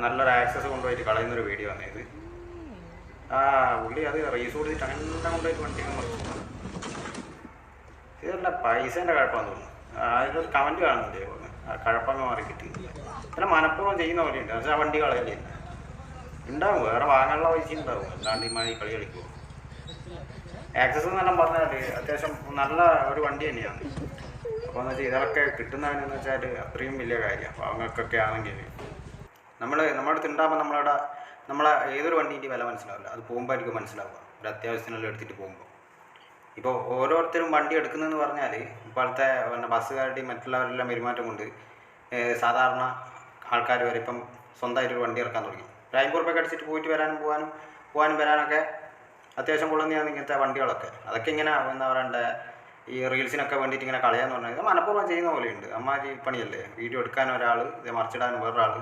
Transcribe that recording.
നല്ലൊരു ആക്സസ് കൊണ്ടുപോയിട്ട് കളയുന്നൊരു വീഡിയോ ആണ് ഇത്. പുള്ളി അത് റീസ് കൊടുത്തിട്ട് അങ്ങനെ കൊണ്ടുപോയിട്ട് വണ്ടിയൊക്കെ മറിച്ചു. ഇതല്ല പൈസേൻ്റെ കുഴപ്പമാണെന്ന് തോന്നുന്നു. അതിലൊരു കമൻറ്റ് കാണുന്നില്ലേ ആ കഴപ്പങ്ങ് മാറി കിട്ടി. പിന്നെ മനഃപൂർവ്വം ചെയ്യുന്ന പോലെയുണ്ട്. പക്ഷേ ആ വണ്ടി കളയല്ലേ ഉണ്ടാവും, വേറെ വാങ്ങാനുള്ള പൈസ ഉണ്ടാവും. അല്ലാണ്ട് ഈ മാതിരി കളി കളിക്കുമോ? ആക്സസ് എന്നെല്ലാം പറഞ്ഞാൽ അത്യാവശ്യം നല്ല ഒരു വണ്ടി തന്നെയാണ്. അപ്പോൾ എന്ന് വെച്ചാൽ ഇതൊക്കെ കിട്ടുന്നതിനെന്ന് വെച്ചാൽ അത്രയും വലിയ കാര്യമാണ്. പാവങ്ങൾക്കൊക്കെ ആണെങ്കിൽ നമ്മുടെ അടുത്ത് ഉണ്ടാകുമ്പോൾ നമ്മളെ ഏതൊരു വണ്ടീൻ്റെ വില മനസ്സിലാവില്ല. അത് പോകുമ്പോൾ ആയിരിക്കും മനസ്സിലാവുക, ഒരു അത്യാവശ്യത്തിനെല്ലാം എടുത്തിട്ട് പോകുമ്പോൾ. ഇപ്പോൾ ഓരോരുത്തരും വണ്ടി എടുക്കുന്നതെന്ന് പറഞ്ഞാൽ ഇപ്പോഴത്തെ ബസ്സുകാരുടെയും മറ്റുള്ളവരെല്ലാം പെരുമാറ്റം കൊണ്ട് സാധാരണ ആൾക്കാർ വരെ ഇപ്പം സ്വന്തമായിട്ടൊരു വണ്ടി ഇറക്കാൻ തുടങ്ങി. ഒരു 50 രൂപയ്ക്ക് അടിച്ചിട്ട് പോയിട്ട് പോകാനും വരാനൊക്കെ അത്യാവശ്യം കൊള്ളുന്നതാണ് ഇങ്ങനത്തെ വണ്ടികളൊക്കെ. അതൊക്കെ ഇങ്ങനെ എന്താ പറയണ്ടേ, ഈ റീൽസിനൊക്കെ വേണ്ടിയിട്ട് ഇങ്ങനെ കളയാന്ന് പറഞ്ഞാൽ ഇത് മനഃപൂർവ്വം ചെയ്യുന്ന പോലെയുണ്ട്. അമ്മാതിരി പണിയല്ലേ. വീഡിയോ എടുക്കാൻ ഒരാൾ, ഇത് മറിച്ചിടാൻ വേറൊരാൾ.